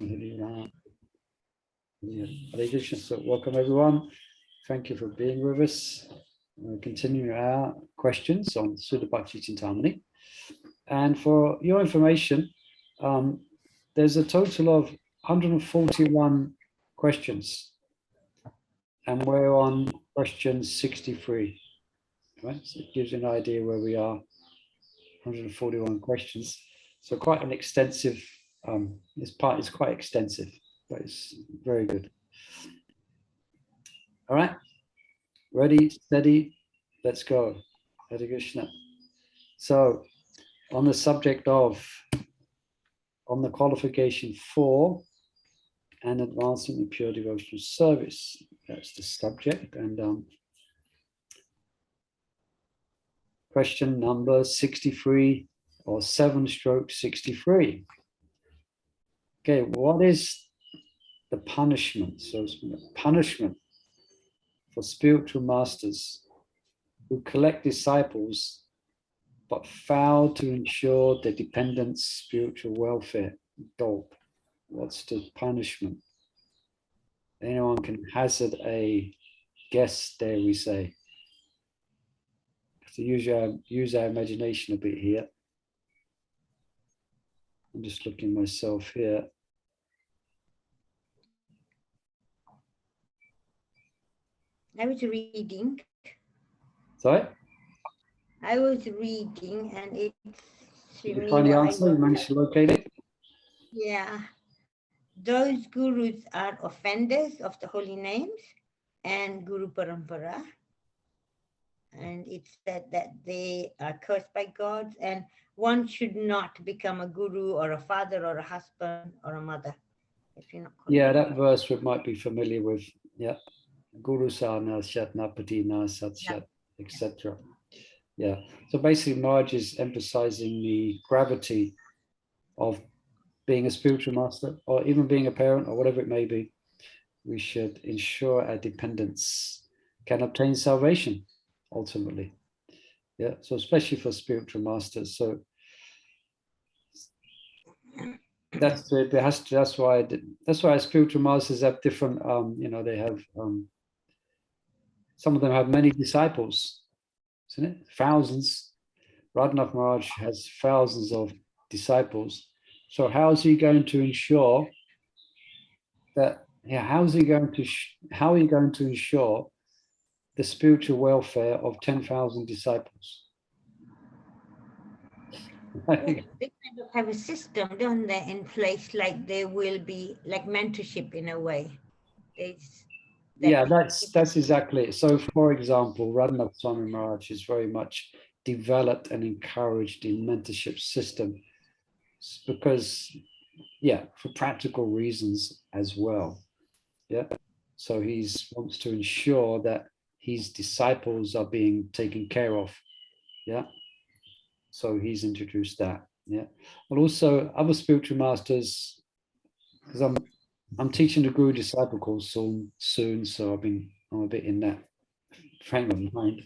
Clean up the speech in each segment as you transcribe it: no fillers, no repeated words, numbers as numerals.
Hare Krishna. So welcome everyone. Thank you for being with us. We're continuing our questions on Sudha Bhakti Chintamani. And for your information, there's a total of 141 questions. And we're on question 63. Right? So it gives you an idea where we are. 141 questions. So quite an extensive, this part is quite extensive, but it's very good. All right, ready, steady, let's go. Hare Krishna. So on the subject of, on the qualification for and advancing in pure devotional service, that's the subject. And question number 63 or 7/63. Okay, what is the punishment? So punishment for spiritual masters who collect disciples but fail to ensure their dependents' spiritual welfare. Dope. What's the punishment? Anyone can hazard a guess there, we say. To use our imagination a bit here. I'm just looking myself here. I was reading. Sorry? I was reading and it's... Did you find the answer? You managed to locate it? Yeah. Those gurus are offenders of the holy names and Guru Parampara. And it's said that they are cursed by gods and one should not become a guru or a father or a husband or a mother. If you're not... Yeah, that verse we might be familiar with. Yeah. Guru Sana, Shatnapatina, Satshat, etc. Yeah. So basically, Maharaj is emphasizing the gravity of being a spiritual master or even being a parent or whatever it may be. We should ensure our dependents can obtain salvation ultimately. Yeah. So especially for spiritual masters. So that's it. That's why spiritual masters have different. They have. Some of them have many disciples, isn't it? Thousands. Radhanath Maharaj has thousands of disciples. So how is he going to ensure that? Yeah, how are you going to ensure the spiritual welfare of 10,000 disciples? They kind of have a system, don't they, in place, like there will be like mentorship in a way. Yeah, that's exactly it. So, for example, Radhanath Swami Maharaj is very much developed and encouraged the mentorship system because, yeah, for practical reasons as well. Yeah, so he wants to ensure that his disciples are being taken care of. Yeah, so he's introduced that. Yeah, and also other spiritual masters, because I'm teaching the Guru Disciple course soon, so I'm a bit in that frame of mind.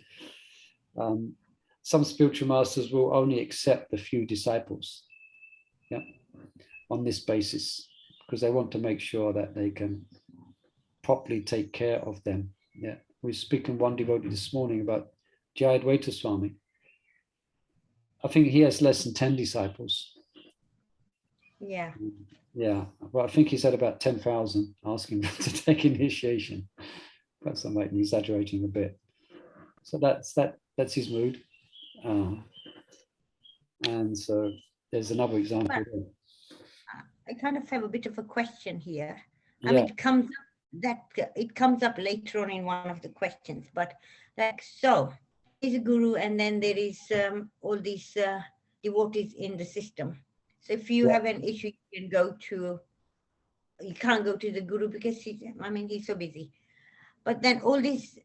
Some spiritual masters will only accept the few disciples, yeah, on this basis, because they want to make sure that they can properly take care of them. Yeah, we were speaking one devotee this morning about Jayadvaita Swami. I think he has less than 10 disciples. Yeah. Yeah, well, I think he said about 10,000 asking them to take initiation. Perhaps I might be exaggerating a bit. So that's his mood. And so there's another example. I kind of have a bit of a question here. I mean, it comes up later on in one of the questions, but like, so he's a guru and then there is all these devotees in the system. So if you have an issue, you can't go to the guru because he's so busy. But then all these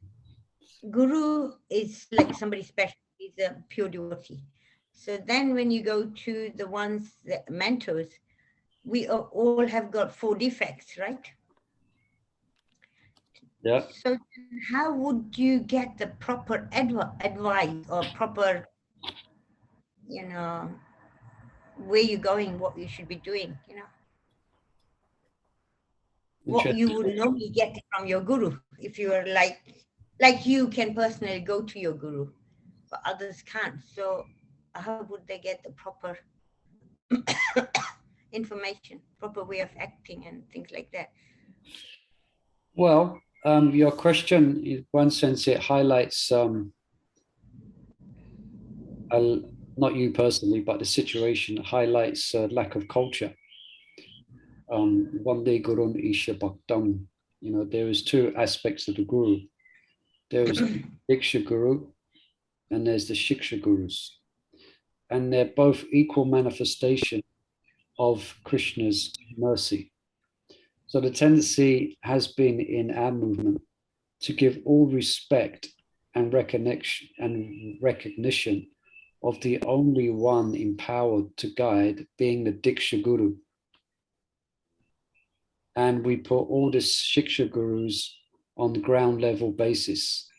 guru is like somebody special. He's a pure devotee. So then when you go to the ones, the mentors, we all have got 4 defects, right? Yeah. So how would you get the proper advice or proper, where you're going, what you should be doing, Yeah, what you would normally get from your guru if you are like you can personally go to your guru, but others can't. So how would they get the proper information, proper way of acting and things like that? Well, your question, in one sense, it highlights not you personally, but the situation highlights lack of culture. Vande Gurun Isha Bhaktam. There is two aspects of the guru. There is the Diksha Guru and there's the Shiksha Gurus. And they're both equal manifestation of Krishna's mercy. So the tendency has been in our movement to give all respect and recognition of the only one empowered to guide, being the Diksha Guru. And we put all the Shiksha Gurus on the ground level basis,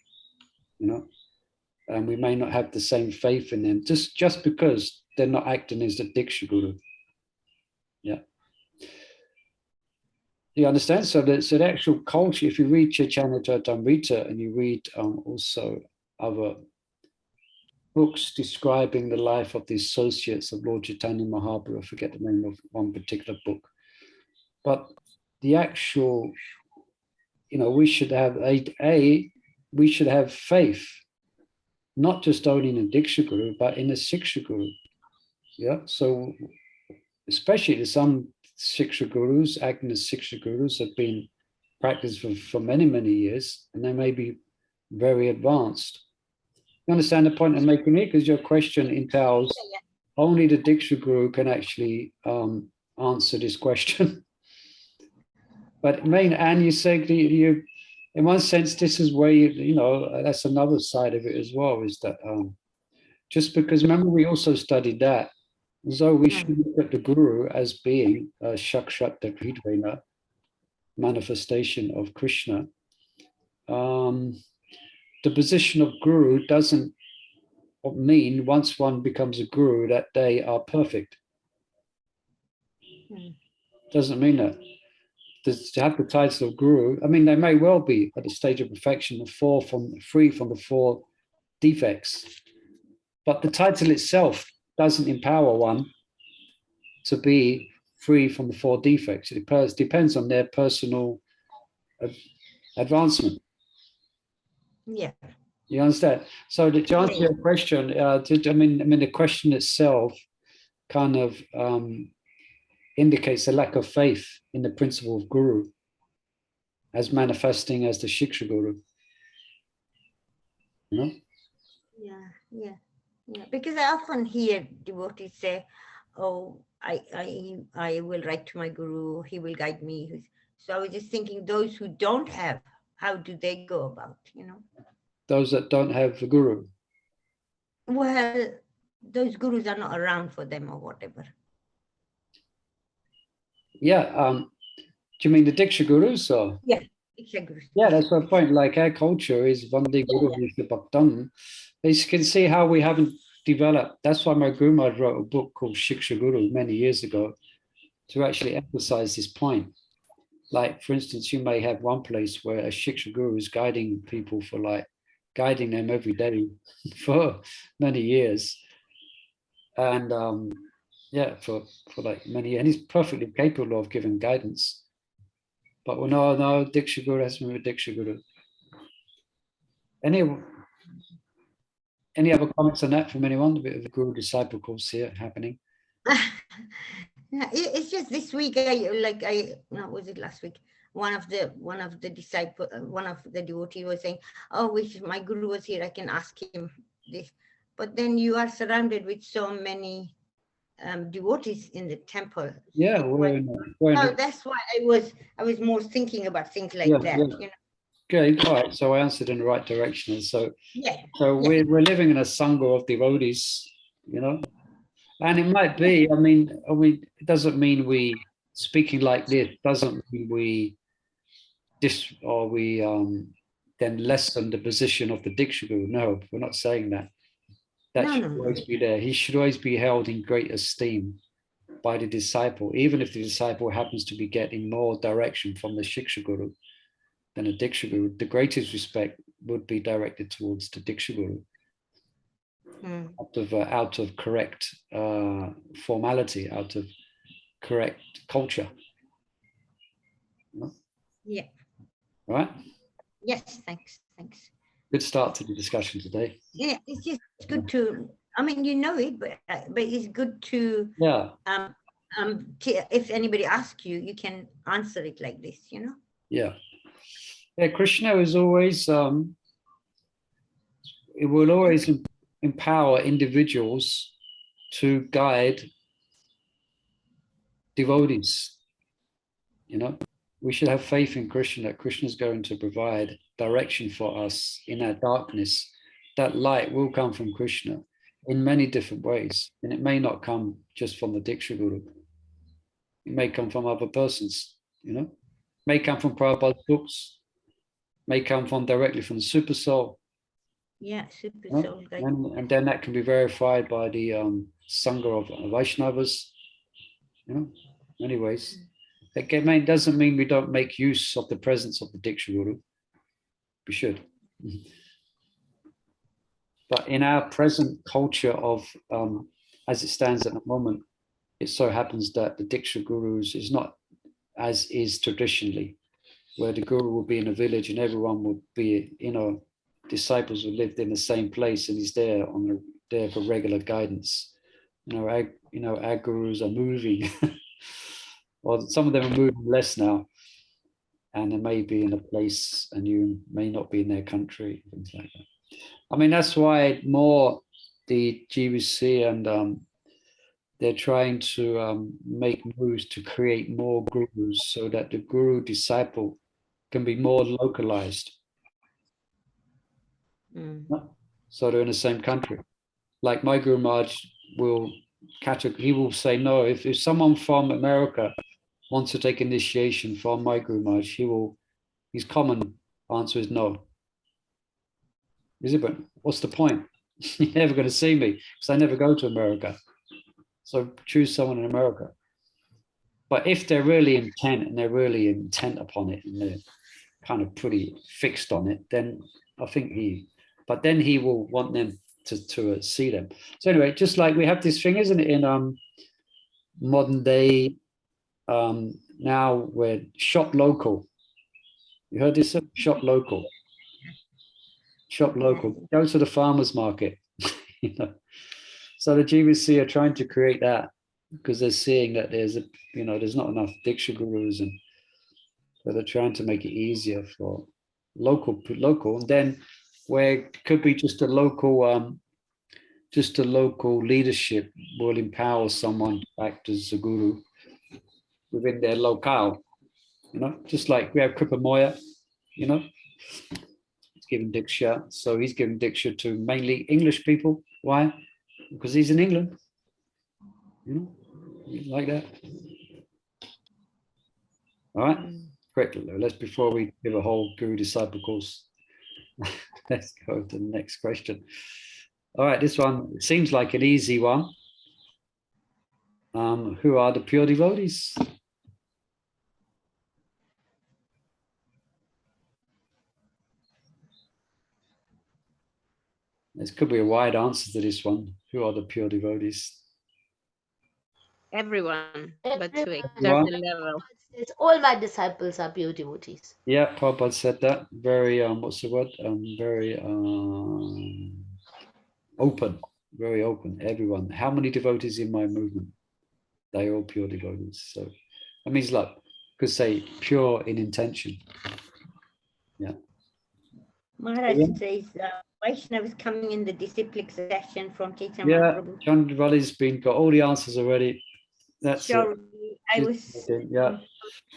and we may not have the same faith in them just because they're not acting as the Diksha Guru. Yeah. You understand? So the actual culture, if you read Chaitanya Charitamrita and you read also other books describing the life of the associates of Lord Caitanya Mahaprabhu, I forget the name of one particular book, but the actual, we should have we should have faith, not just only in a Diksha Guru, but in a Shiksha Guru. Yeah. So especially some Shiksha Gurus, acting as Shiksha Gurus, have been practiced for many, many years, and they may be very advanced. You understand the point I'm making here? Because your question entails only the Diksha Guru can actually answer this question. But and you say you, in one sense, this is where that's another side of it as well, is that just because, remember, we also studied that, so we should look at the Guru as being a Shakshat Dvina, manifestation of Krishna. The position of Guru doesn't mean once one becomes a Guru that they are perfect. Doesn't mean that. To have the title of Guru, I mean, they may well be at the stage of perfection, free from the four defects. But the title itself doesn't empower one to be free from the four defects. It depends on their personal advancement. Yeah. You understand? So to answer your question, the question itself kind of indicates a lack of faith in the principle of Guru as manifesting as the Shiksha Guru. Yeah. Because I often hear devotees say, "Oh, I will write to my Guru. He will guide me." So I was just thinking, those who don't have, how do they go about? Those that don't have the Guru. Well, those gurus are not around for them or whatever. Yeah. Do you mean the Diksha Gurus? Or? Yeah, Diksha Gurus. Yeah, that's my point. Like our culture is Vande Guru Vishnu Bhaktam. You can see how we haven't developed. That's why my Guru Maharaj wrote a book called Shiksha Guru many years ago to actually emphasize this point. Like, for instance, you may have one place where a Shiksha Guru is guiding people guiding them every day for many years. And for like many years. And he's perfectly capable of giving guidance. But no, Diksha Guru has to be a Diksha Guru. Any other comments on that from anyone? A bit of a Guru disciple course here happening. It's just this week. Was it last week? One of the devotees was saying, "Oh, wish my Guru was here. I can ask him this." But then you are surrounded with so many devotees in the temple. Yeah, so that's why I was more thinking about things like that. Yeah. Okay, all right. So I answered in the right direction. So we're living in a sangha of devotees, and it might be. I mean, it doesn't mean we speaking like this doesn't mean we then lessen the position of the Diksha Guru. No, we're not saying that. That should always be there. He should always be held in great esteem. by the disciple, even if the disciple happens to be getting more direction from the Shiksha Guru than a Diksha Guru, the greatest respect would be directed towards the Diksha Guru out of correct formality, out of correct culture. Yeah. Right? Yes, thanks. Good start to the discussion today. Yeah, it's just good to, I mean, you know it, but it's good to, if anybody asks you, you can answer it like this, you know? Yeah. Yeah, Krishna is always, it will always empower individuals to guide devotees. You know, we should have faith in Krishna, that Krishna is going to provide direction for us in our darkness. That light will come from Krishna in many different ways. And it may not come just from the Diksha Guru. It may come from other persons, you know, may come from Prabhupada's books, may come from directly from the Super Soul. Yeah, Super Soul. And then that can be verified by the Sangha of Vaishnavas, you know, anyways. It doesn't mean we don't make use of the presence of the Diksha Guru. We should. But in our present culture of, as it stands at the moment, it so happens that the Diksha Gurus is not as is traditionally, where the Guru will be in a village and everyone would be, you know, disciples who lived in the same place, and he's there there for regular guidance. Our Gurus are moving. Well, some of them are moving less now, and they may be in a place and you may not be in their country, things like that. I mean, that's why more the GVC and they're trying to make moves to create more gurus so that the guru disciple can be more localized. So they're in the same country. Like my Guru Maharaj he will say no. If someone from America wants to take initiation from my Guru Maharaj, his common answer is no. Is it? But what's the point? You're never going to see me because I never go to America. So choose someone in America. But if they're really intent upon it and they're kind of pretty fixed on it, then I think he will want them to see them. So anyway, just like we have this thing, isn't it, in modern day, now we're shop local. You heard this? Shop local. Shop local. Go to the farmer's market. You know? So the GVC are trying to create that because they're seeing that there's not enough Diksha Gurus, and so they're trying to make it easier for local, and then where it could be just a local leadership will empower someone to act as a guru within their locale, you know, just like we have Kripa Moya, you know, he's giving Diksha. So he's giving Diksha to mainly English people. Why? Because he's in England, you know, like that. All right, quickly, let's, before we give a whole guru disciple course, let's go to the next question. All right, this one seems like an easy one. Who are the pure devotees? There could be a wide answer to this one. Who are the pure devotees? Everyone, but to a certain level. All my disciples are pure devotees. Yeah, Prabhupada said that. Very, what's the word? Very open, very open. Everyone. How many devotees in my movement? They're all pure devotees. So that means, like, could say pure in intention. Yeah. Maharaj says Vaishnava is coming in the disciplic session from Chaitanya Mahaprabhu. Yeah, Chandravali's got all the answers already. That's it. I was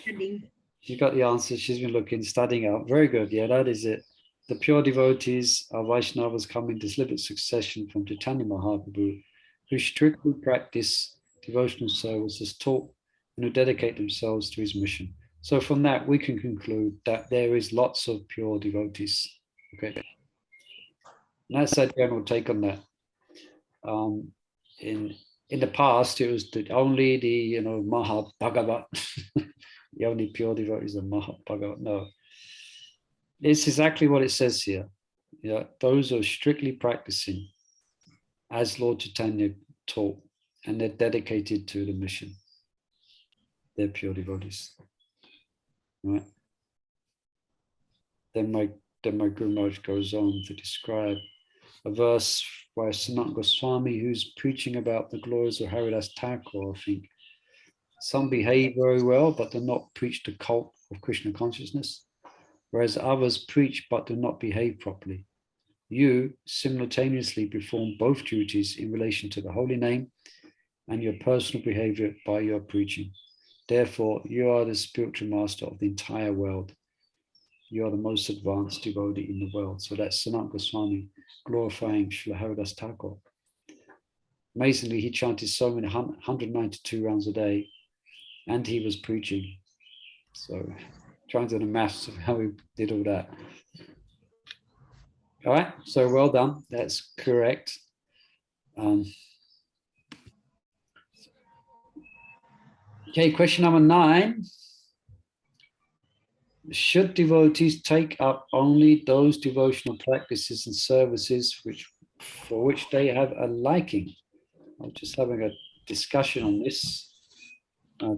studying. She got the answers. She's been studying out. Very good. Yeah, that is it. The pure devotees are Vaishnavas coming in disciplic succession from Chaitanya Mahaprabhu, who strictly practice devotional service as taught and who dedicate themselves to his mission. So from that, we can conclude that there is lots of pure devotees. Okay. And that's our general take on that. in the past, it was only the Mahabhagavat, the only pure devotees of Mahabhagavat. No, it's exactly what it says here. Yeah, those are strictly practicing as Lord Caitanya taught, and they're dedicated to the mission. They're pure devotees. Right. Then my Guru Maharaj goes on to describe a verse by Sanatana Goswami, who's preaching about the glories of Haridas Thakur. I think some behave very well, but do not preach the cult of Krishna consciousness, whereas others preach but do not behave properly. You simultaneously perform both duties in relation to the holy name and your personal behavior by your preaching. Therefore, you are the spiritual master of the entire world. You are the most advanced devotee in the world. So that's Sanatana Goswami glorifying Srila Haridas Thakur. Amazingly, he chanted so many 192 rounds a day, and he was preaching. So trying to do the maths of how he did all that. All right, so well done. That's correct. Okay, question number 9. Should devotees take up only those devotional practices and services for which they have a liking? I'm just having a discussion on this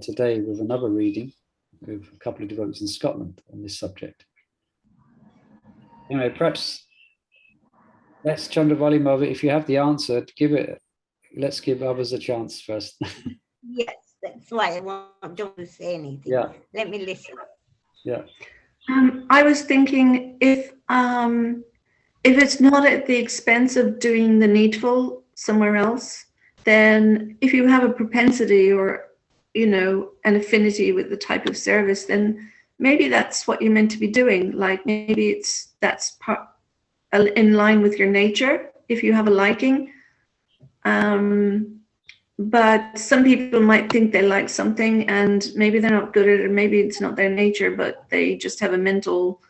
today with another reading with a couple of devotees in Scotland on this subject. Anyway, perhaps let's Chandravali Mother, if you have the answer, let's give others a chance first. Yes, that's why I don't want to say anything. Yeah. Let me listen. Yeah. I was thinking if it's not at the expense of doing the needful somewhere else, then if you have a propensity or an affinity with the type of service, then maybe that's what you're meant to be doing. Like maybe that's in line with your nature if you have a liking. But some people might think they like something and maybe they're not good at it, or maybe it's not their nature, but they just have a mental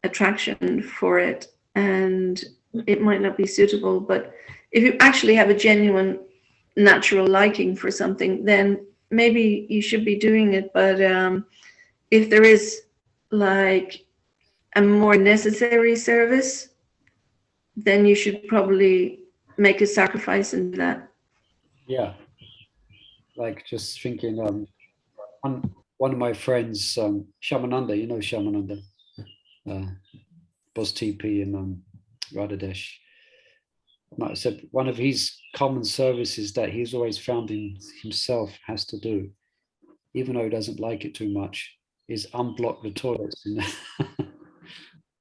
attraction for it and it might not be suitable. But if you actually have a genuine natural liking for something, then maybe you should be doing it. But if there is like a more necessary service, then you should probably make a sacrifice in that. Yeah. Like just thinking, one of my friends, Shamananda, you know Shamananda, Boss TP in Radhadesh. Like I said, one of his common services that he's always found in himself has to do, even though he doesn't like it too much, is unblock the toilets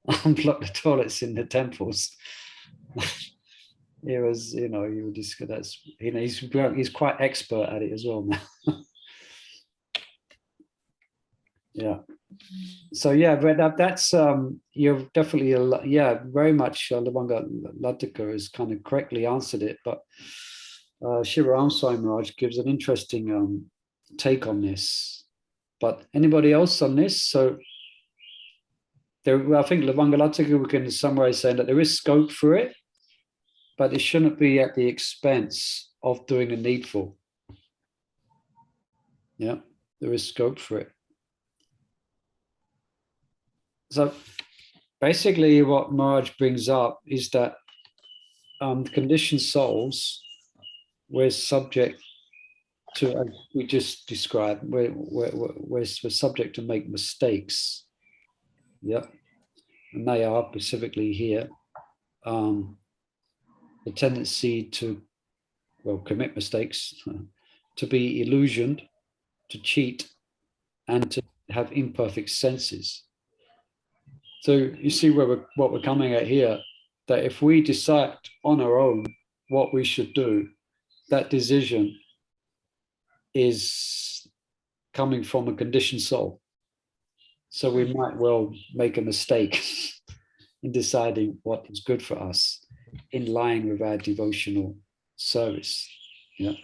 unblock the toilets in the temples. It was, he would just, that's, he's quite expert at it as well now. Yeah. So yeah, but that's you're definitely very much Lavanga Latika has kind of correctly answered it, but Shiva Swami Maharaj gives an interesting take on this. But anybody else on this? So I think Lavanga Latika, we can in some way say that there is scope for it, but it shouldn't be at the expense of doing the needful. Yeah, there is scope for it. So basically what Maharaj brings up is that conditioned souls, we're subject to, as we just described, we're subject to make mistakes. Yeah. And they are specifically here. The tendency to, commit mistakes, to be illusioned, to cheat, and to have imperfect senses. So you see what we're coming at here, that if we decide on our own what we should do, that decision is coming from a conditioned soul. So we might well make a mistake in deciding what is good for us in line with our devotional service. Yeah.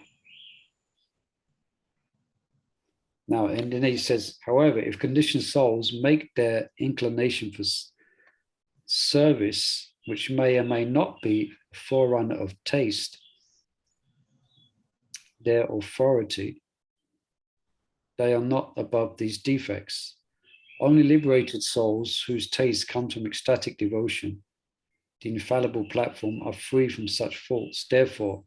Now, and then he says, however, if conditioned souls make their inclination for service, which may or may not be a forerunner of taste, their authority, they are not above these defects. Only liberated souls whose tastes come from ecstatic devotion, the infallible platform, are free from such faults. Therefore,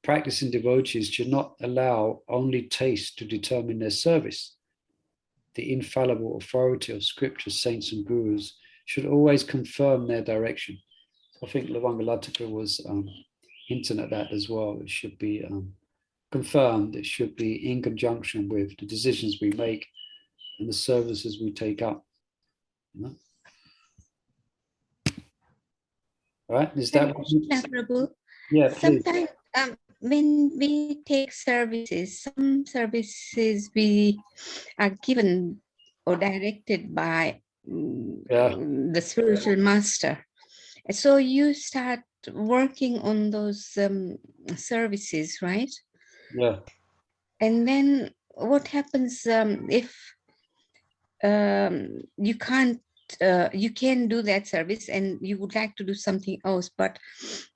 practicing devotees should not allow only taste to determine their service. The infallible authority of scriptures, saints, and gurus should always confirm their direction. I think Regulative was hinting at that as well. It should be confirmed. It should be in conjunction with the decisions we make and the services we take up. You know? All right, is that what you... Prabhu, Yeah, please. sometimes when we take services, some services we are given or directed by the spiritual master. So you start working on those services, right? Yeah. And then what happens if you can't, you can do that service and you would like to do something else, but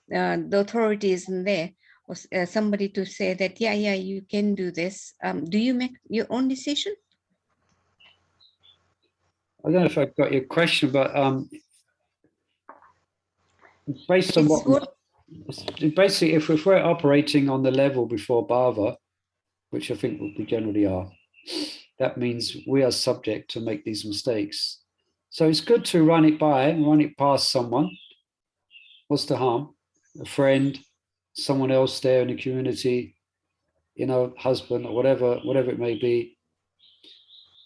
the authority isn't there, or somebody to say that, yeah, you can do this. Do you make your own decision? I don't know if I got your question, but based on basically, if we're operating on the level before bhava, which I think we generally are, that means we are subject to make these mistakes. So it's good to run it past someone. What's the harm? A friend, someone else there in the community, you know, husband or whatever it may be.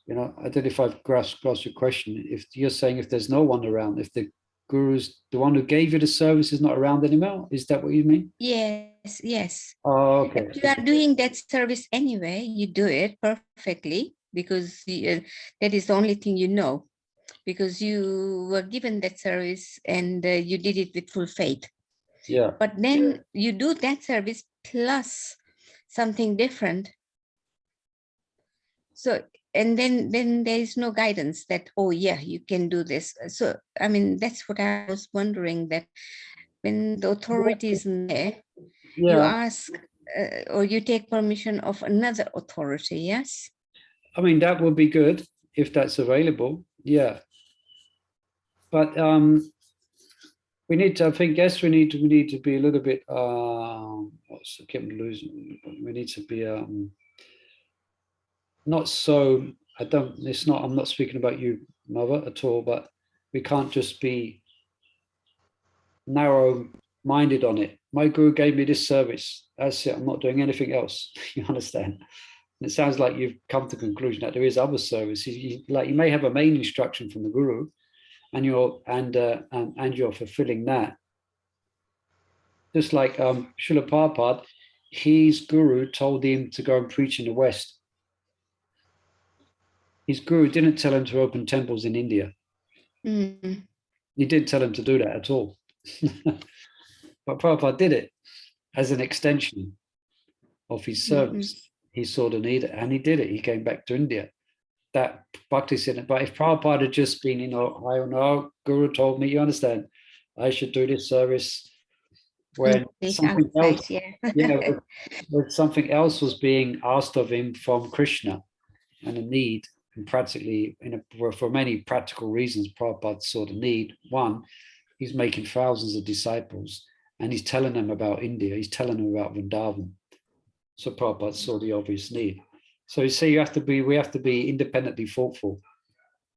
You know, I don't know if I've grasped your question. If you're saying if there's no one around, if the guru's, the one who gave you the service is not around anymore, is that what you mean? Yes. Oh, okay. If you are doing that service anyway, you do it perfectly because that is the only thing you know, because you were given that service and you did it with full faith. Yeah. But then you do that service plus something different. So, and then there is no guidance that, oh yeah, you can do this. So, I mean, that's what I was wondering, that when the authority isn't there, you ask or you take permission of another authority, yes? I mean, that would be good if that's available. Yeah. But we need to, I think, yes, we need to be a little bit, I keep losing. We need to be not so, I'm not speaking about you, Mother, at all, but we can't just be narrow-minded on it. My guru gave me this service. That's it. I'm not doing anything else. You understand? And it sounds like you've come to the conclusion that there is other services. You may have a main instruction from the guru, and you're fulfilling that. Just like Srila Prabhupada, his guru told him to go and preach in the West. His guru didn't tell him to open temples in India. Mm. He didn't tell him to do that at all. But Prabhupada did it as an extension of his service. He saw the need and he did it. He came back to India. That bhakti said, but if Prabhupada had just been, I don't know, Guru told me, you understand, I should do this service when something else, when something else was being asked of him from Krishna and a need, and practically, for many practical reasons, Prabhupada saw the need. One, he's making thousands of disciples and he's telling them about India, he's telling them about Vrindavan. So Prabhupada saw the obvious need. So you see, we have to be independently thoughtful.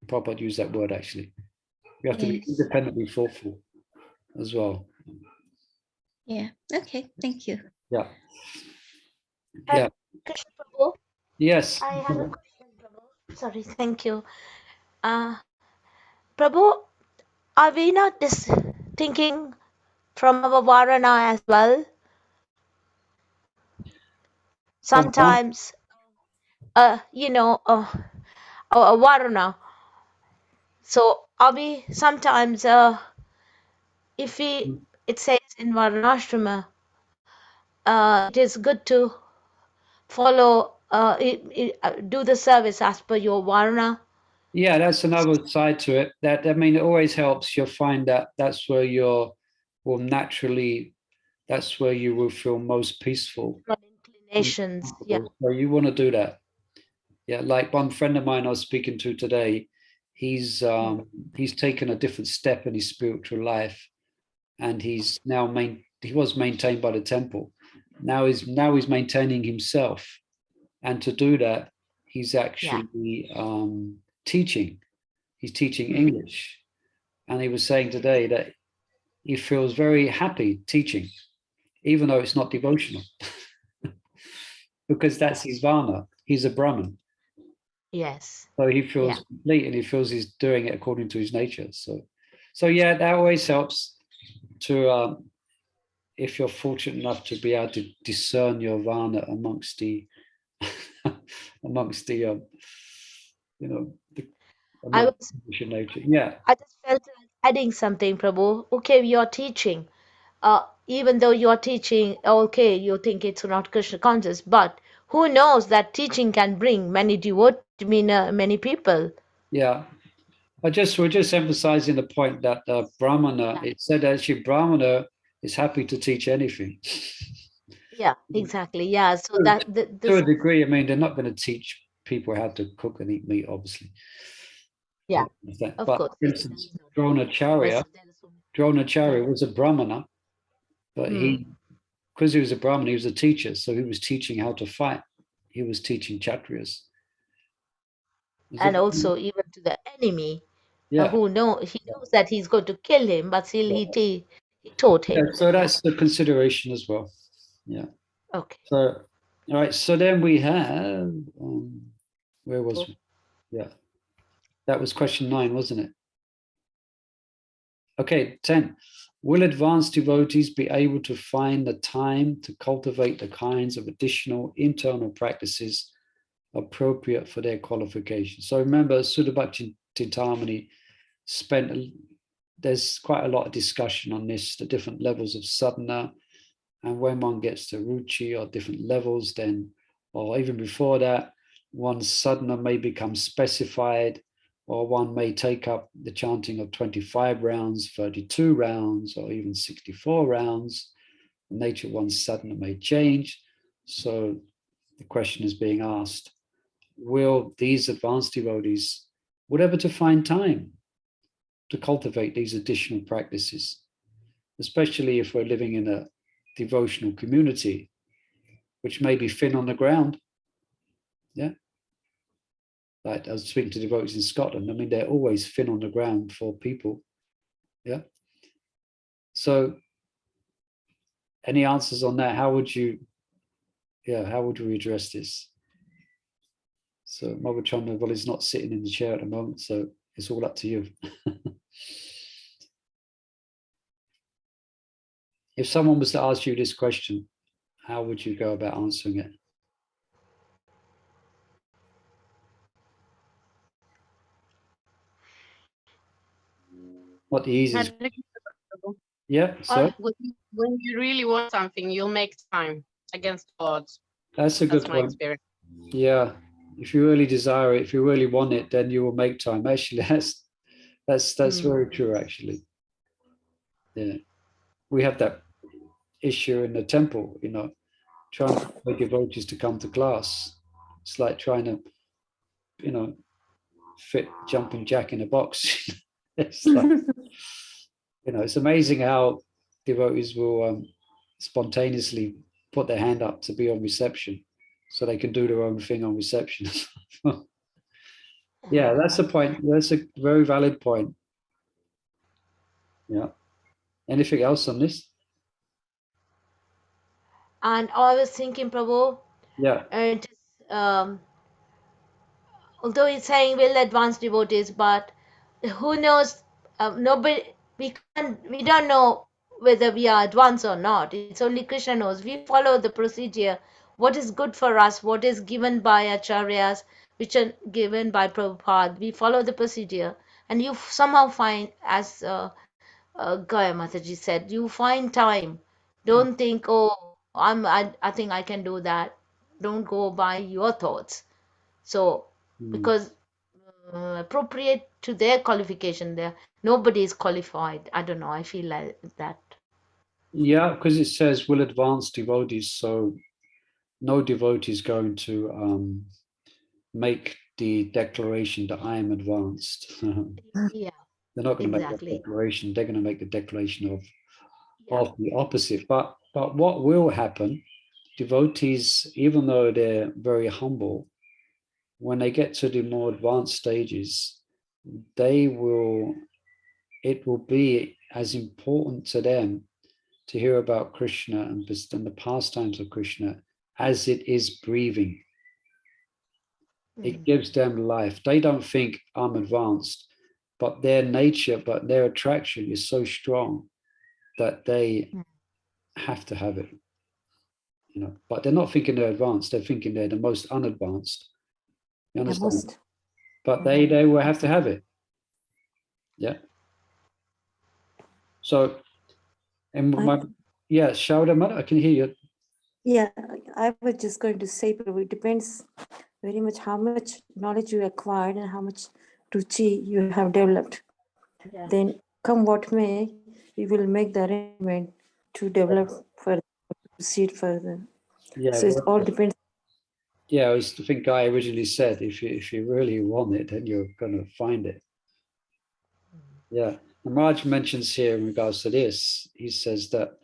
Prabhupada used that word actually. We have to be independently thoughtful as well. Yeah. Okay. Thank you. Yeah. Krishna Prabhu, Yes. I have a question, Prabhu. Sorry, thank you. Prabhu, are we not just thinking from our varana as well? Sometimes, a varana. So are we sometimes, if it says in Varnashrama, it is good to follow, do the service as per your varna. Yeah, that's another side to it. It always helps. You'll find that that's where that's where you will feel most peaceful. nations. Yeah. So you want to do that. Yeah, like one friend of mine I was speaking to today, he's taken a different step in his spiritual life, and he's now he was maintained by the temple. Now he's maintaining himself, and to do that, he's actually teaching. He's teaching English, and he was saying today that he feels very happy teaching, even though it's not devotional, because that's his varna. He's a Brahmin. Yes. So he feels complete, and he feels he's doing it according to his nature. So yeah, that always helps to, if you're fortunate enough to be able to discern your varna amongst the, I was nature. Yeah. I just felt like adding something, Prabhu. Okay, you're teaching. Even though you're teaching, okay, you think it's not Krishna conscious, but who knows that teaching can bring many many people. Yeah. We're just emphasizing the point that Brahmana, it said actually Brahmana is happy to teach anything. Yeah, exactly. Yeah, so To a degree, I mean, they're not going to teach people how to cook and eat meat, obviously. Yeah, of but course. for instance, Dronacharya was a Brahmana, but because he was a Brahmana, he was a teacher, so he was teaching how to fight. He was teaching Kshatriyas. And also even to the enemy, Yeah. he knows that he's going to kill him, but still he taught him. Yeah, so that's the consideration as well. Yeah. Okay. So, all right. So then we have, where was we? Yeah. That was question 9, wasn't it? Okay, 10. Will advanced devotees be able to find the time to cultivate the kinds of additional internal practices appropriate for their qualification? So remember, Sudabhakti Tintamani there's quite a lot of discussion on this, the different levels of sadhana, and when one gets to ruchi or different levels, then, or even before that, one's sadhana may become specified, or one may take up the chanting of 25 rounds, 32 rounds, or even 64 rounds. The nature of one's sadhana may change. So the question is being asked, will these advanced devotees, whatever to find time to cultivate these additional practices, especially if we're living in a devotional community, which may be thin on the ground? Yeah. Like I was speaking to devotees in Scotland. I mean, they're always thin on the ground for people. Yeah. So any answers on that? How would we address this? So Mabachanda, well, he's not sitting in the chair at the moment, so it's all up to you. If someone was to ask you this question, how would you go about answering it? What the easiest? Yeah. So when you really want something, you'll make time against odds. that's a good point. Experience. Yeah. If you really desire it, if you really want it, then you will make time. Actually, that's very true, actually. Yeah. We have that issue in the temple, trying to get devotees to come to class. It's like trying to, fit jumping jack in a box. It's like, it's amazing how devotees will spontaneously put their hand up to be on reception so they can do their own thing on reception. Yeah, that's a point. That's a very valid point. Yeah. Anything else on this? And I was thinking, Prabhu, Yeah. it is, although it's saying will advance devotees, but who knows? Nobody, we don't know whether we are advanced or not. It's only Krishna knows. We follow the procedure. What is good for us? What is given by acharyas, which are given by Prabhupada? We follow the procedure, and you somehow find, as Gaya Mataji said, you find time. Don't think, oh, I think I can do that. Don't go by your thoughts. So, because appropriate to their qualification, there nobody is qualified. I don't know. I feel like that. Yeah, because it says will advance devotees. So no devotee is going to make the declaration that I am advanced. Yeah, They're not going to make that exactly. declaration. They're going to make the declaration Yeah. of the opposite. But what will happen, devotees, even though they're very humble, when they get to the more advanced stages, it will be as important to them to hear about Krishna and the pastimes of Krishna as it is breathing. It gives them life. They don't think I'm advanced, but their nature, but their attraction is so strong that they have to have it. You know, but they're not thinking they're advanced. They're thinking they're the most unadvanced. You understand? Most. But they will have to have it. Yeah. So, and yeah, Shauda, I can hear you. Yeah, I was just going to say, but it depends very much how much knowledge you acquired and how much ruchi you have developed. Yeah. Then come what may, we will make the arrangement to develop further, proceed further. Yeah. So it all depends. Yeah, I was the thing Guy originally said. If you really want it, then you're going to find it. Yeah. And Raj mentions here in regards to this, he says that,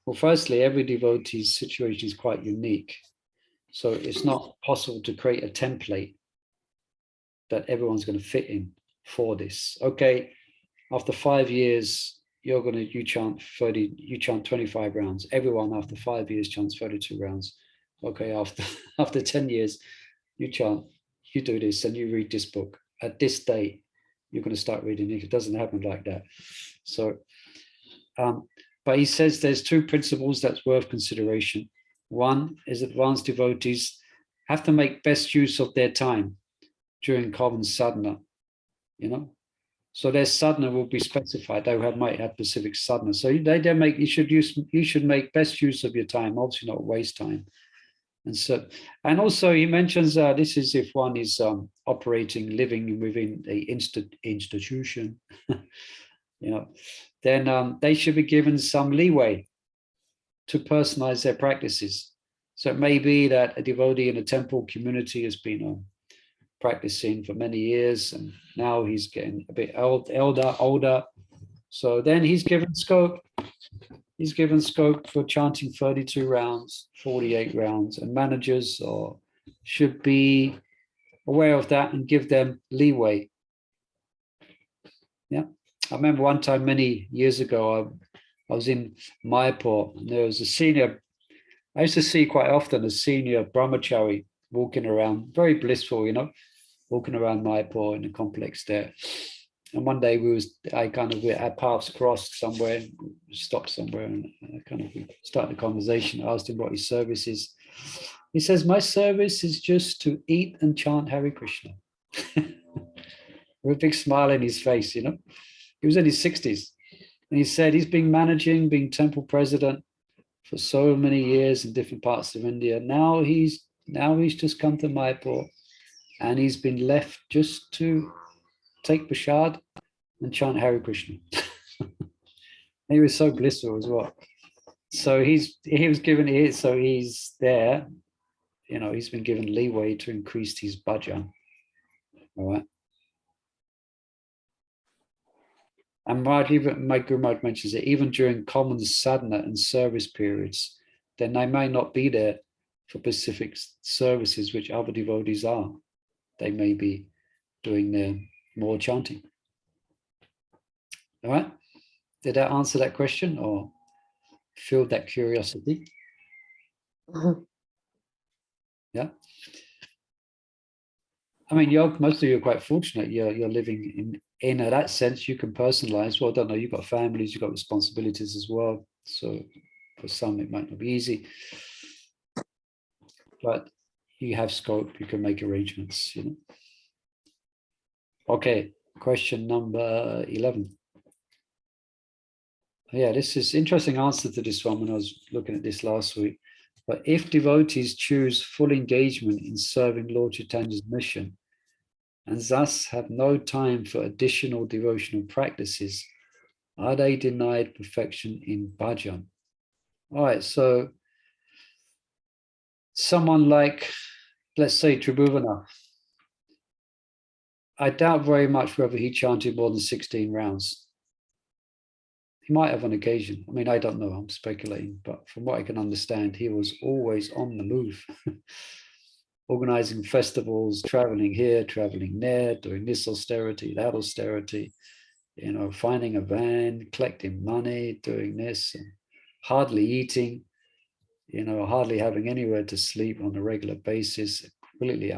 well, firstly, every devotee's situation is quite unique. So it's not possible to create a template that everyone's going to fit in for this. Okay, after 5 years, you chant 30, you chant 25 rounds. Everyone after 5 years chants 32 rounds. Okay, after 10 years, you do this and you read this book. At this date, you're going to start reading it. It doesn't happen like that. So, but he says there's two principles that's worth consideration. One is advanced devotees have to make best use of their time during common sadhana, you know. So their sadhana will be specified. They might have specific sadhana. So you should make best use of your time, obviously not waste time. And also he mentions this is if one is living within a institution, you know, then they should be given some leeway to personalize their practices. So it may be that a devotee in a temple community has been practicing for many years, and now he's getting a bit older. So then he's given scope. He's given scope for chanting 32 rounds, 48 rounds, and managers should be aware of that and give them leeway. Yeah, I remember one time many years ago, I was in Mayapur, and there was a senior. I used to see quite often a senior brahmachari walking around, very blissful, you know, walking around Mayapur in the complex there. And one day our paths crossed somewhere, stopped somewhere, and we started a conversation. I asked him what his service is. He says, my service is just to eat and chant Hare Krishna. With a big smile in his face, you know. He was in his 60s. And he said he's been being temple president for so many years in different parts of India. Now he's just come to Mayapur, and he's been left just to take prasad and chant Hare Krishna. He was so blissful as well. So he's there, you know, he's been given leeway to increase his bhajan. All right. And my Guru Maharaj mentions it, even during common sadhana and service periods, then they may not be there for specific services which other devotees are. They may be doing their more chanting. All right. Did that answer that question or filled that curiosity? Yeah. I mean, most of you are quite fortunate. You're living in that sense. You can personalize. Well, I don't know. You've got families. You've got responsibilities as well. So for some, it might not be easy, but you have scope. You can make arrangements. You know. Okay. Question number 11. Yeah, this is interesting answer to this one when I was looking at this last week. But if devotees choose full engagement in serving Lord Chaitanya's mission, and thus have no time for additional devotional practices, are they denied perfection in bhajan? All right, so someone like, let's say, Tribhuvana, I doubt very much whether he chanted more than 16 rounds. He might have on occasion. I mean, I don't know, I'm speculating, but from what I can understand, he was always on the move, organizing festivals, traveling here, traveling there, doing this austerity, that austerity, you know, finding a van, collecting money, doing this, and hardly eating, you know, hardly having anywhere to sleep on a regular basis, completely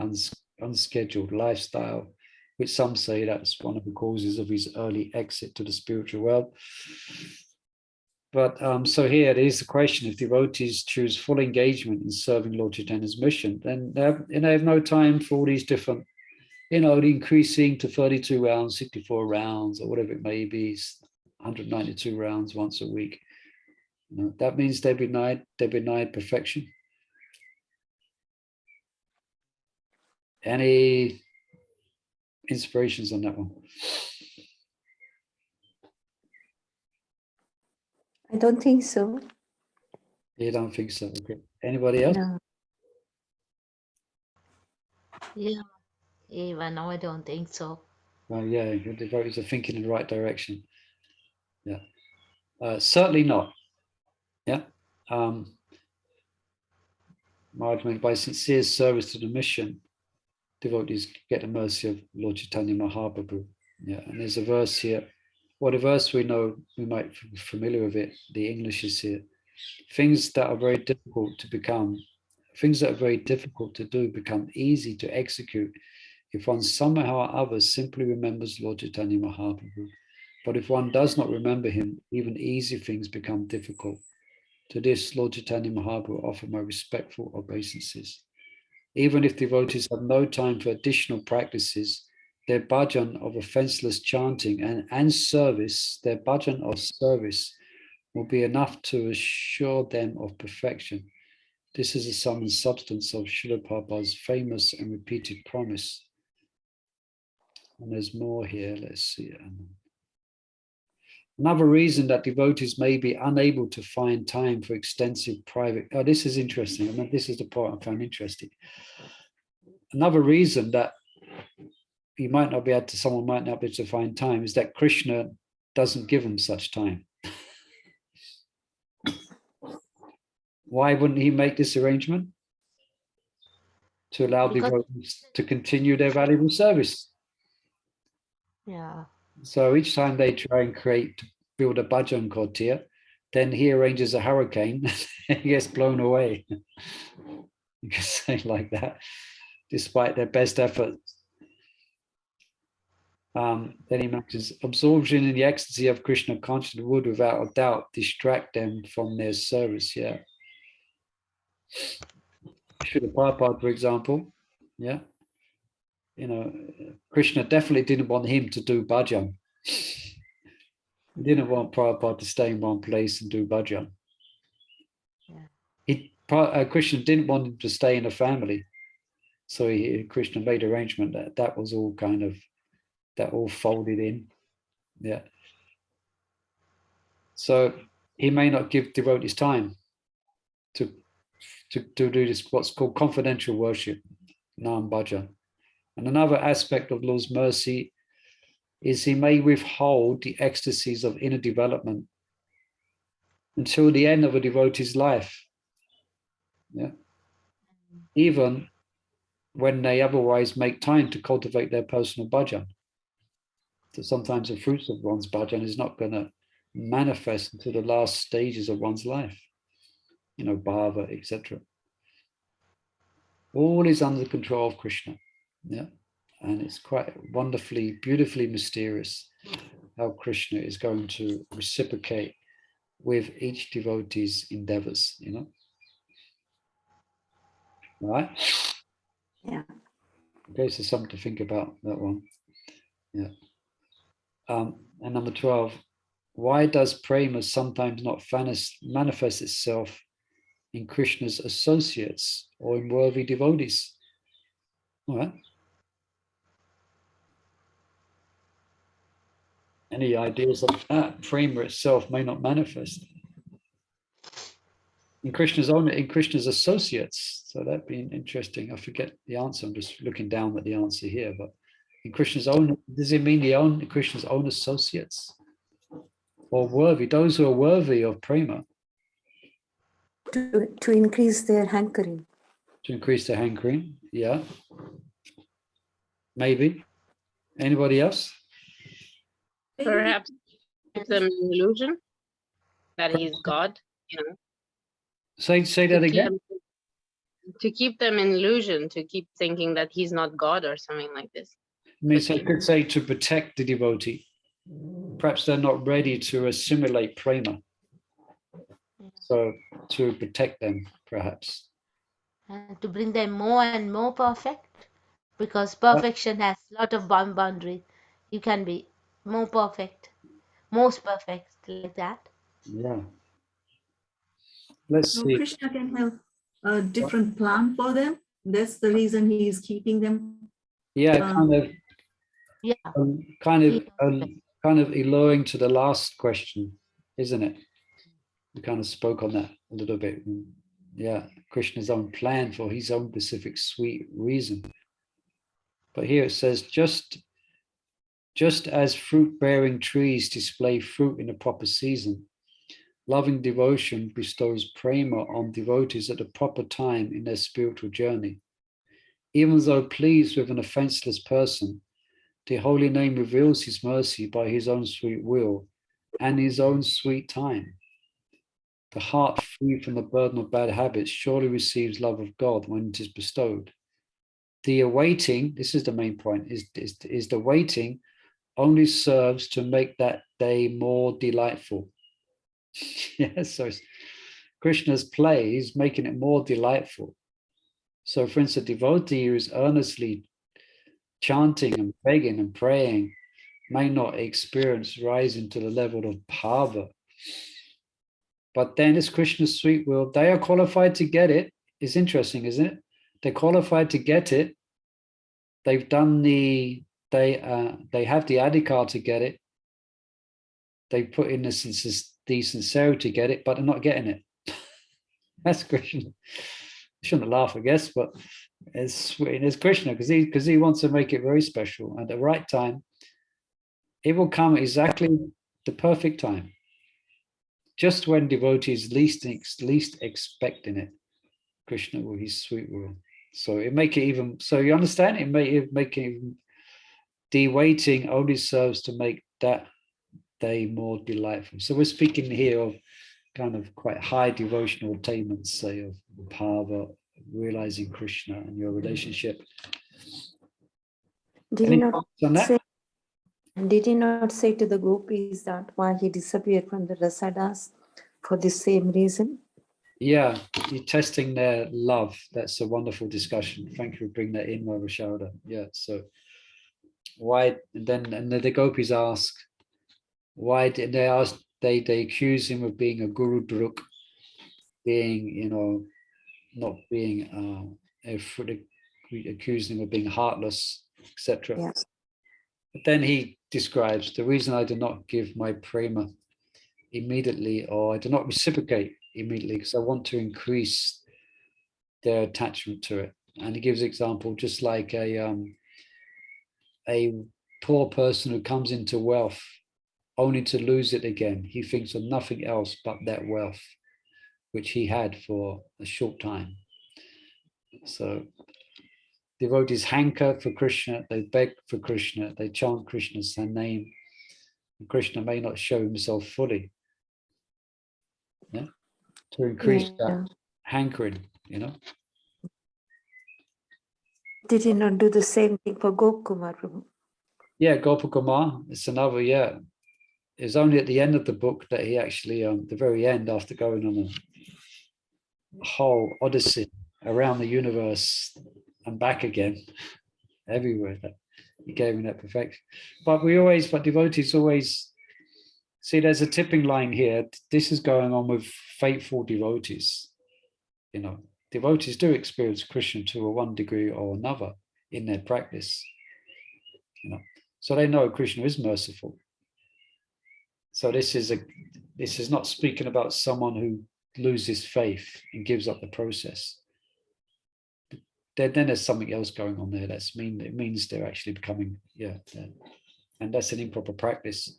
unscheduled lifestyle, which some say that's one of the causes of his early exit to the spiritual world. But so here it is the question: if devotees choose full engagement in serving Lord Chaitanya's mission, then they have no time for all these different, you know, increasing to 32 rounds, 64 rounds, or whatever it may be, 192 rounds once a week. You know, that means they're denied perfection. Any inspirations on that one? I don't think so. You don't think so? Okay. Anybody else? No. Yeah, even no, I don't think so. Well, yeah, the devotees are thinking in the right direction. Yeah, certainly not. Yeah. Margin, by sincere service to the mission, devotees get the mercy of Lord Caitanya Mahaprabhu. Yeah, and there's a verse here. Well, the verse we know, we might be familiar with it. The English is here. Things that are very difficult to do become easy to execute if one somehow or other simply remembers Lord Caitanya Mahaprabhu. But if one does not remember him, even easy things become difficult. To this, Lord Caitanya Mahaprabhu offer my respectful obeisances. Even if devotees have no time for additional practices, their bhajan of offenseless chanting and service, their bhajan of service will be enough to assure them of perfection. This is the sum and substance of Srila Prabhupada's famous and repeated promise. And there's more here, let's see. Another reason that devotees may be unable to find time for extensive private, oh, this is interesting. I mean, this is the part I find interesting. Another reason that someone might not be able to find time is that Krishna doesn't give them such time. Why wouldn't he make this arrangement? To allow devotees to continue their valuable service. Yeah. So each time they try and build a bhajan kotia, then he arranges a hurricane and he gets blown away. You can say like that, despite their best efforts. Then he mentions absorption in the ecstasy of Krishna consciousness would without a doubt distract them from their service. Yeah. Srila Prabhupada, for example, yeah. You know, Krishna definitely didn't want him to do bhajan. He didn't want Prabhupada to stay in one place and do bhajan. Yeah. Krishna didn't want him to stay in a family. So Krishna made arrangement that was all that all folded in. Yeah. So he may not give devotees time to do this, what's called confidential worship, Nam Bhajan. And another aspect of Lord's mercy is he may withhold the ecstasies of inner development until the end of a devotee's life. Yeah. Even when they otherwise make time to cultivate their personal bhajan. So sometimes the fruits of one's bhajan is not going to manifest until the last stages of one's life, you know, bhava, etc. All is under the control of Krishna. Yeah. And it's quite wonderfully, beautifully mysterious how Krishna is going to reciprocate with each devotee's endeavors, you know. Right? Yeah. Okay, so something to think about, that one. Yeah. And number 12, why does prema sometimes not manifest itself in Krishna's associates or in worthy devotees? All right. Any ideas of that? Prema itself may not manifest. in Krishna's associates. So that'd be interesting. I forget the answer. I'm just looking down at the answer here, but in Krishna's own, does it mean Krishna's own associates? Or worthy, those who are worthy of prema? To increase their hankering. To increase their hankering, yeah. Maybe. Anybody else? Perhaps keep them in illusion that he's God, you know. Say that again. To keep them in illusion, to keep thinking that he's not God or something like this. I mean, so I could say to protect the devotee. Perhaps they're not ready to assimilate prema. So to protect them, perhaps. And to bring them more and more perfect, because perfection has a lot of boundaries. You can be more perfect, most perfect, like that. Yeah. Let's see. Krishna can have a different plan for them. That's the reason he is keeping them. Yeah, kind of alluring to the last question, isn't it? We kind of spoke on that a little bit. Yeah, Krishna's own plan for his own specific sweet reason. But here it says, just as fruit-bearing trees display fruit in a proper season, loving devotion bestows prema on devotees at the proper time in their spiritual journey. Even though pleased with an offenseless person, the holy name reveals his mercy by his own sweet will and his own sweet time. The heart free from the burden of bad habits surely receives love of God when it is bestowed. The awaiting, this is the main point, is the waiting only serves to make that day more delightful. Yes, so Krishna's play is making it more delightful. So for instance, a devotee who is earnestly chanting and begging and praying may not experience rising to the level of bhava. But then it's Krishna's sweet will. They are qualified to get it. It's interesting, isn't it? They're qualified to get it. They've done they have the adhikar to get it. They put in the sincerity to get it, but they're not getting it. That's Krishna. I shouldn't laugh, I guess, but it's Krishna because he wants to make it very special. At the right time, it will come exactly the perfect time. Just when devotees least expecting it, Krishna will his sweet will. So it make it even. So you understand? It make it even. The waiting only serves to make that day more delightful. So we're speaking here of kind of quite high devotional attainments, say of bhava, realizing Krishna and your relationship. Did he not say to the gopis that why he disappeared from the rasadas for the same reason? Yeah, you're testing their love. That's a wonderful discussion. Thank you for bringing that in, Mother Sharda. Yeah, so why then? And the gopis ask, why did they ask? They accuse him of being a guru druk, being not being accused him of being heartless, etc. Yeah. But then he describes the reason I do not give my prema immediately, or I do not reciprocate immediately, because I want to increase their attachment to it. And he gives example, just like a poor person who comes into wealth only to lose it again. He thinks of nothing else but that wealth, which he had for a short time. So devotees hanker for Krishna, they beg for Krishna, they chant Krishna's name. And Krishna may not show himself fully. Yeah, to increase that hankering, Did he not do the same thing for Gopakumar? Yeah, Gopakumar, it's another, It's only at the end of the book that he actually, the very end, after going on a whole odyssey around the universe and back again, everywhere, that he gave him that perfection. But devotees always see there's a tipping line here. This is going on with faithful devotees. Devotees do experience Krishna to a one degree or another in their practice. So they know Krishna is merciful. So this is not speaking about someone who loses faith and gives up the process, then there's something else going on there. It means they're actually becoming, and that's an improper practice.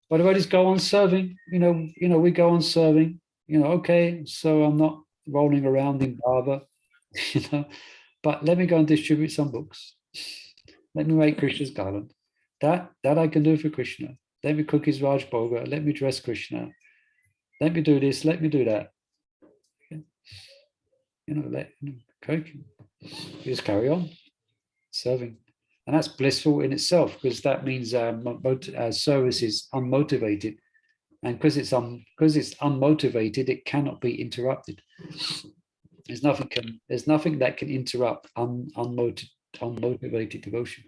But if I just go on serving, we go on serving, okay, so I'm not rolling around in bhava, but let me go and distribute some books. Let me make Krishna's garland. That I can do for Krishna. Let me cook his Raj Bhoga. Let me dress Krishna. Let me do this. Let me do that. Just carry on serving. And that's blissful in itself, because that means our service is unmotivated. And because it's unmotivated, it cannot be interrupted. There's nothing that can interrupt unmotivated devotion.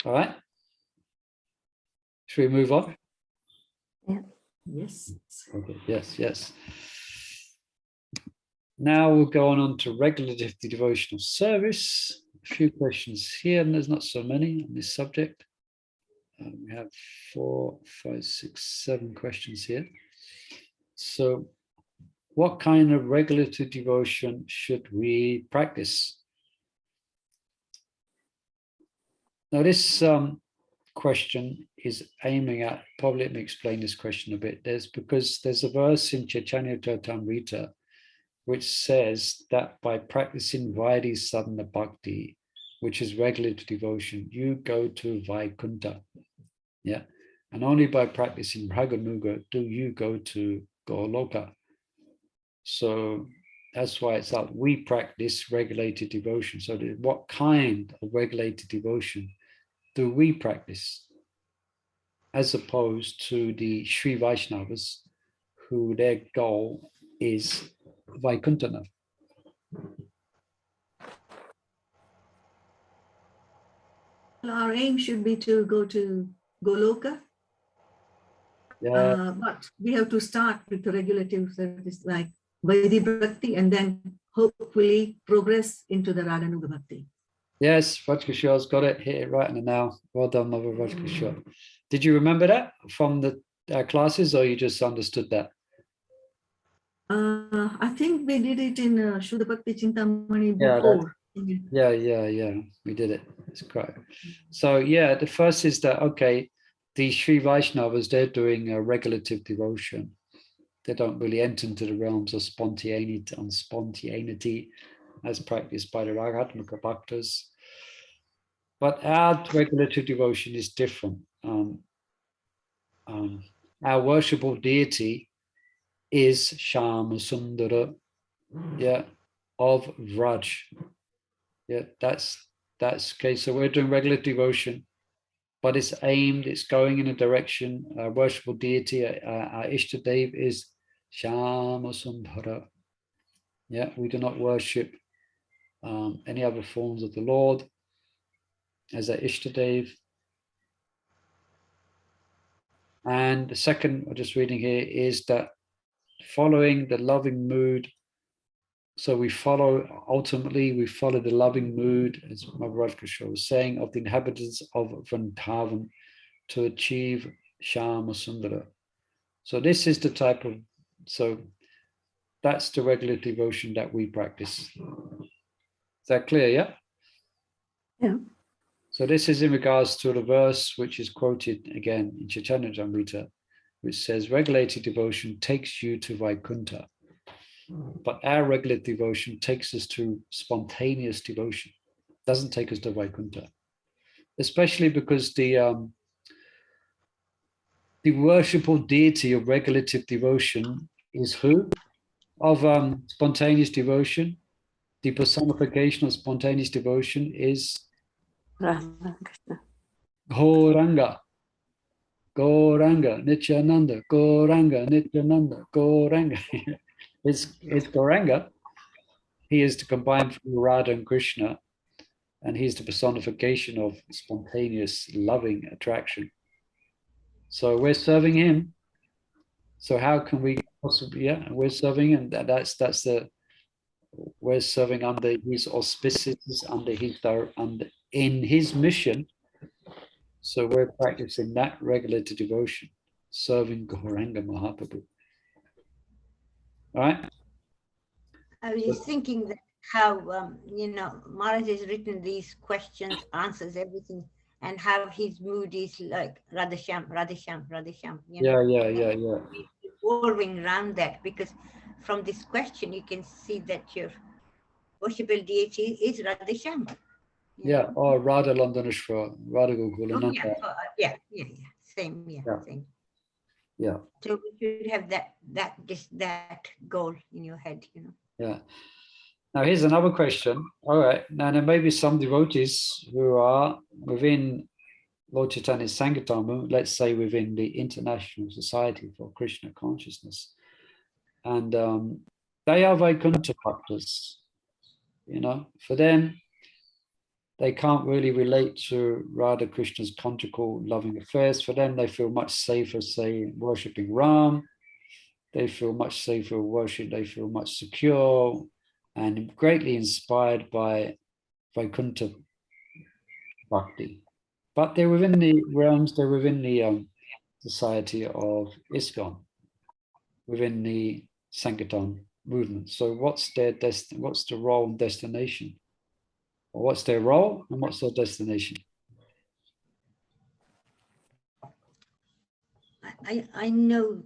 All right. Should we move on? Yeah. Yes. Okay. Yes. Now we'll go on to regulative devotional service. A few questions here, and there's not so many on this subject. We have 4, 5, 6, 7 questions here. So, what kind of regulative devotion should we practice? Now, this question is aiming at, probably let me explain this question a bit. Because there's a verse in Chatanja Charitamrita which says that by practicing Vaidhi Sadhana Bhakti, which is regulative devotion, you go to Vaikuntha. Yeah. And only by practicing Raganuga do you go to Goloka. So that's why it's up. We practice regulated devotion. So what kind of regulated devotion do we practice? As opposed to the Sri Vaishnavas, who their goal is Vaikuntha. Our aim should be to go to Goloka. Yeah. But we have to start with the regulative service like Vaidhi Bhakti, and then hopefully progress into the Raganuga Bhakti. Yes, Rajkishore's got it, hit it right in the now. Well done, Mother Rajkishore. Did you remember that from the classes, or you just understood that? I think we did it in Shuddha Bhakti Chintamani before. Yeah, we did it. It's correct. So yeah, the first is that, okay, the Sri Vaishnavas, they're doing a regulative devotion. They don't really enter into the realms of spontaneity as practiced by the Ragatmaka Bhaktas. But our regulative devotion is different. Our worshipful deity is Shama Sundara, of Vraj. That's okay. So we're doing regular devotion, but it's going in a direction. Our worshipful deity, our Ishtadev is Shama Sundara. Yeah, we do not worship any other forms of the Lord as our Ishtadev. And the second, I'm just reading here, is that following the loving mood. So ultimately we follow the loving mood, as Maharaj Krishna was saying, of the inhabitants of Vrindavan to achieve Shama Sundara. So this is the type of, so that's the regular devotion that we practice. Is that clear, yeah? Yeah. So this is in regards to the verse which is quoted again in Chaitanya Charitamrita, which says, regulated devotion takes you to Vaikuntha. But our regular devotion takes us to spontaneous devotion. Doesn't take us to Vaikuntha. Especially because the worshipful deity of regulative devotion is who? Of spontaneous devotion. The personification of spontaneous devotion is Gauranga. Gauranga, Nityananda, Gauranga, Nityananda, Gauranga. It's Gauranga. He is the combined Radha and Krishna, and he's the personification of spontaneous, loving attraction. So we're serving him. So how can we possibly? Yeah, we're serving him. We're serving under his auspices, in his mission. So we're practicing that regulated devotion. serving Gauranga Mahaprabhu. All right? I was thinking that how, Maharaj has written these questions, answers, everything, and how his mood is like Radhasham, Radhasham, Radhasham. Yeah. Revolving around that, because from this question you can see that your worshipable deity is Radhasham. Yeah, or Radha Landaneshwar, Radha Gokulananda. Same. Yeah. So you should have that goal in your head, Yeah. Now here's another question. All right. Now there may be some devotees who are within Lord Chaitanya's Sankirtana, let's say within the International Society for Krishna Consciousness, and they are Vaikuntha bhaktas. For them, they can't really relate to Radha Krishna's conjugal loving affairs. For them, they feel much safer, say, worshipping Ram. They feel much safer worship. They feel much secure and greatly inspired by Vaikuntha bhakti. But they're within the realms, they're within the society of ISKCON, within the Sankirtan movement. So what's the role and destination? Or what's their role and what's their destination? I know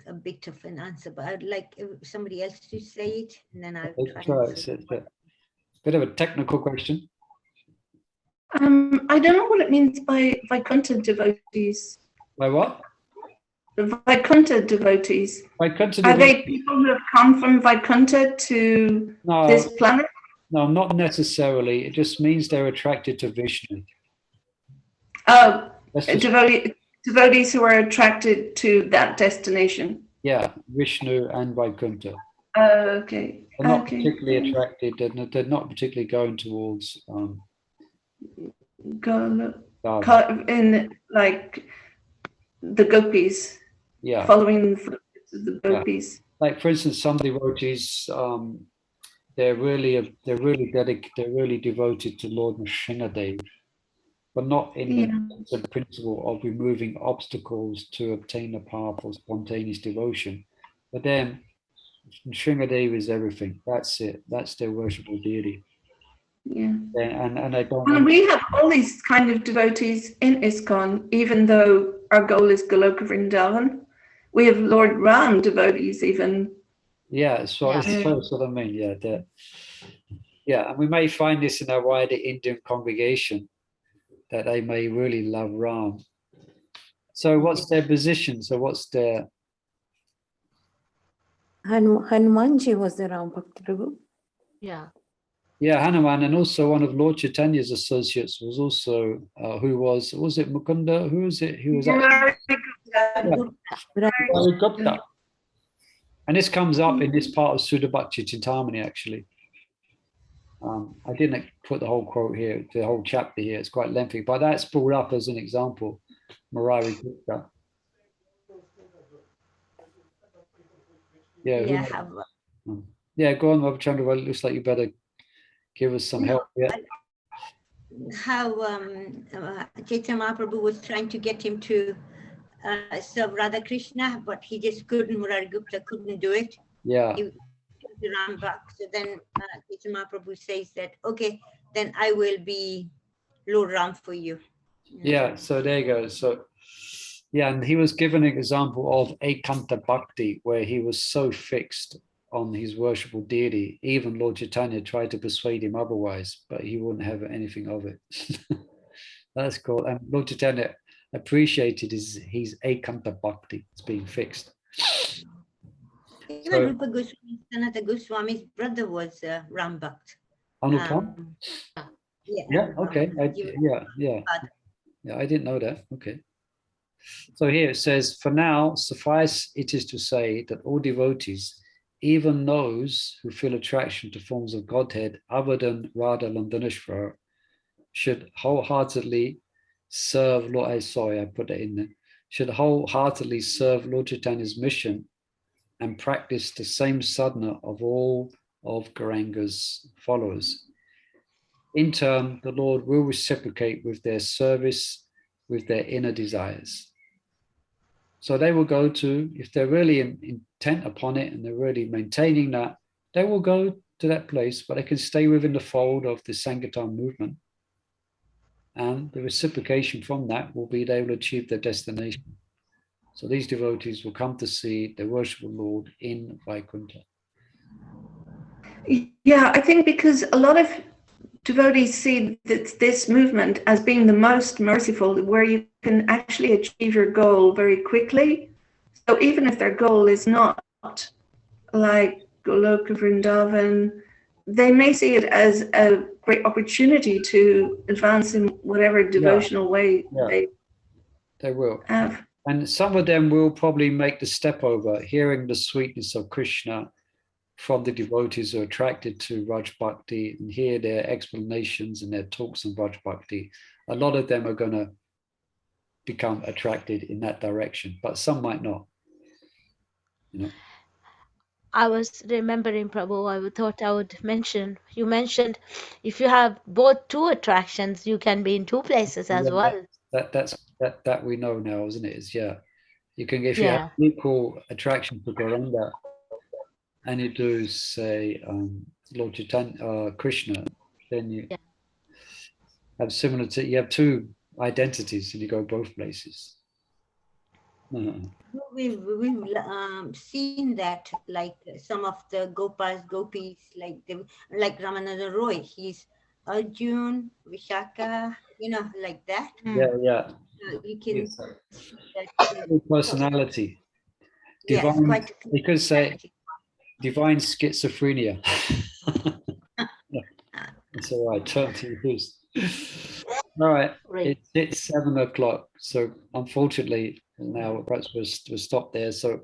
a bit of an answer, but I'd like somebody else to say it, and then I'll try. It's a bit of a technical question. I don't know what it means by Vaikuntha devotees. By what? The Vaikuntha devotees. Vaikuntha Are they people who have come from Vaikuntha to this planet? No, not necessarily. It just means they're attracted to Vishnu. Oh, devotees who are attracted to that destination. Yeah, Vishnu and Vaikuntha. Okay. They're not particularly attracted. They're not particularly going towards. In like the gopis. Yeah. Following the footsteps of the gopis. Yeah. Like for instance, some devotees, they're really devoted to Lord Nrsimhadev, but not in the principle of removing obstacles to obtain the path of spontaneous devotion. But then Nrsimhadev is everything. That's it. That's their worshipful deity. Yeah. And I don't. And we have all these kind of devotees in ISKCON, even though our goal is Goloka Vrindavan. We have Lord Ram devotees even. Yeah, so it's what I mean. Yeah, and we may find this in our wider Indian congregation, that they may really love Ram. So what's their position? So what's their... Hanumanji was the Ram Bhakta Prabhu. Yeah. Yeah, Hanuman, and also one of Lord Chaitanya's associates was also, who was it Mukunda? Who was it? Who was that? Gupta. And this comes up in this part of Sudha Bhakti Chintamani, actually. I didn't put the whole quote here, the whole chapter here. It's quite lengthy, but that's brought up as an example. Murari Gupta. Yeah, go on, Rob Chandra. Well, it looks like you better give us some help. Yeah. How Chaitanya Mahaprabhu was trying to get him to serve Radha Krishna, but he just couldn't. Murari Gupta couldn't do it. Yeah. He was Ram Bhakt. So then Chaitanya Mahaprabhu says that, okay, then I will be Lord Ram for you. Yeah, so there you go. So, yeah, and he was given an example of Ekanta Bhakti, where he was so fixed on his worshipful deity. Even Lord Caitanya tried to persuade him otherwise, but he wouldn't have anything of it. That's cool. And Lord Caitanya appreciated his Ekanta Bhakti, it's being fixed. Even Rupa Goswami, Sanatana Goswami's brother was Ram Bhakt. Anupam? Yeah, okay. Yeah, I didn't know that. Okay. So here it says, for now, suffice it is to say that all devotees, even those who feel attraction to forms of Godhead other than Radha Landaneshwar, should wholeheartedly serve Lord, I put that in there, should wholeheartedly serve Lord Chaitanya's mission and practice the same sadhana of all of Gauranga's followers. In turn, the Lord will reciprocate with their service, with their inner desires. So they will go to, if they're really intent upon it and they're really maintaining that, they will go to that place, but they can stay within the fold of the sankirtana movement. And the reciprocation from that will be they will achieve their destination. So these devotees will come to see the worshipful Lord in Vaikuntha. Yeah, I think because a lot of devotees see this movement as being the most merciful, where you can actually achieve your goal very quickly. So even if their goal is not like Goloka Vrindavan, they may see it as a great opportunity to advance in whatever devotional way they will have. And some of them will probably make the step over, hearing the sweetness of Krishna from the devotees who are attracted to Raj Bhakti and hear their explanations and their talks on Raj Bhakti. A lot of them are going to become attracted in that direction, but some might not. You know. I was remembering, Prabhu, I thought I would mention, you mentioned if you have both two attractions, you can be in two places as well. That we know now, isn't it? Is you can, if you have equal attraction to Gauranga and you do say Lord Caitanya, Krishna, then you have similar to, you have two identities and you go both places. We've seen that, like some of the gopis, like Ramananda Roy, he's Arjun, Vishaka, like that. Yeah. You can see that, personality. Divine, yes, quite you could say divine schizophrenia. It's all right. Turn to use. All right. It's 7 o'clock. So unfortunately, now perhaps we'll stop there. So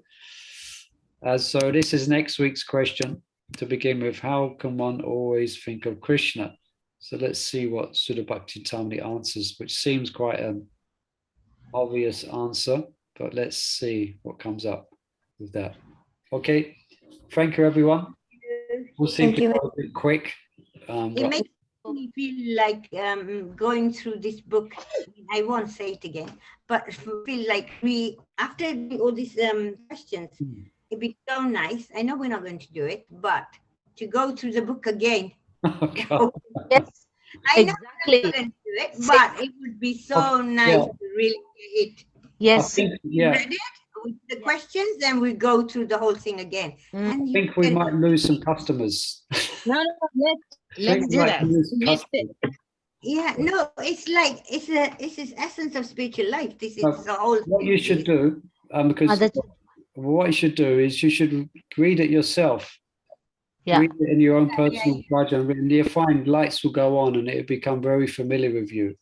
this is next week's question to begin with. How can one always think of Krishna? So let's see what Sudha Bhakti Tamini answers, which seems quite an obvious answer, but let's see what comes up with that. Okay. Thank you, everyone. We'll see if a bit quick. It makes me feel like going through this book. I won't say it again, but feel like after all these questions, it'd be so nice. I know we're not going to do it, but to go through the book again. Oh, yes, I know we're not going to do it, but it would be so nice to really get it. Yes. Read it with the questions, then we go through the whole thing again. I think we might lose some customers. No, let's do that. Yeah, no, it's like it's this essence of spiritual life. This is the whole. What you should do, because what you should do is you should read it yourself. Yeah. Read it in your own personal bhajan, and you'll find lights will go on, and it'll become very familiar with you.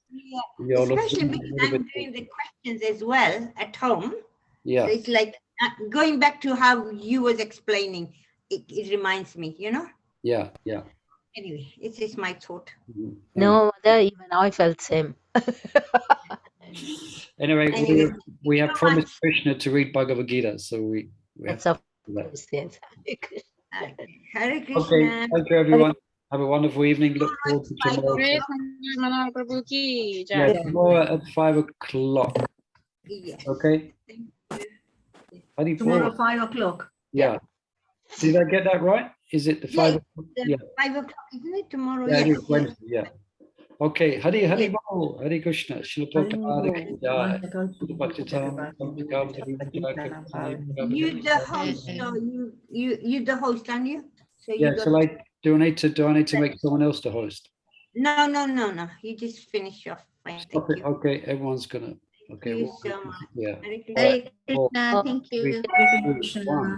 Yeah, especially because I'm doing the questions as well at home. Yeah. So it's like going back to how you was explaining. It reminds me, Yeah. Anyway, it's just my thought. No, even I felt same. Anyway, we have promised Krishna to read Bhagavad Gita, so we have to do that. Yes. Hare Krishna. Okay, thank you, everyone. Have a wonderful evening. Look forward to tomorrow. Yeah, tomorrow at 5 o'clock. Yes. Okay. Tomorrow 5 o'clock. Yeah. Did I get that right? Is it the 5 o'clock? Yeah. 5 o'clock, isn't it? Tomorrow. Yeah, it is Wednesday. Yeah. Okay. Hare Bol, Hare Krishna. Shila Prabhupada. You the host, so you the host, aren't you? So yeah. So do I need to make someone else the host? No. You just finish off. Fine, thank you. Okay. Everyone's gonna. Okay. Thank you so much. Yeah. Hare Krishna. Thank you. Hare Krishna.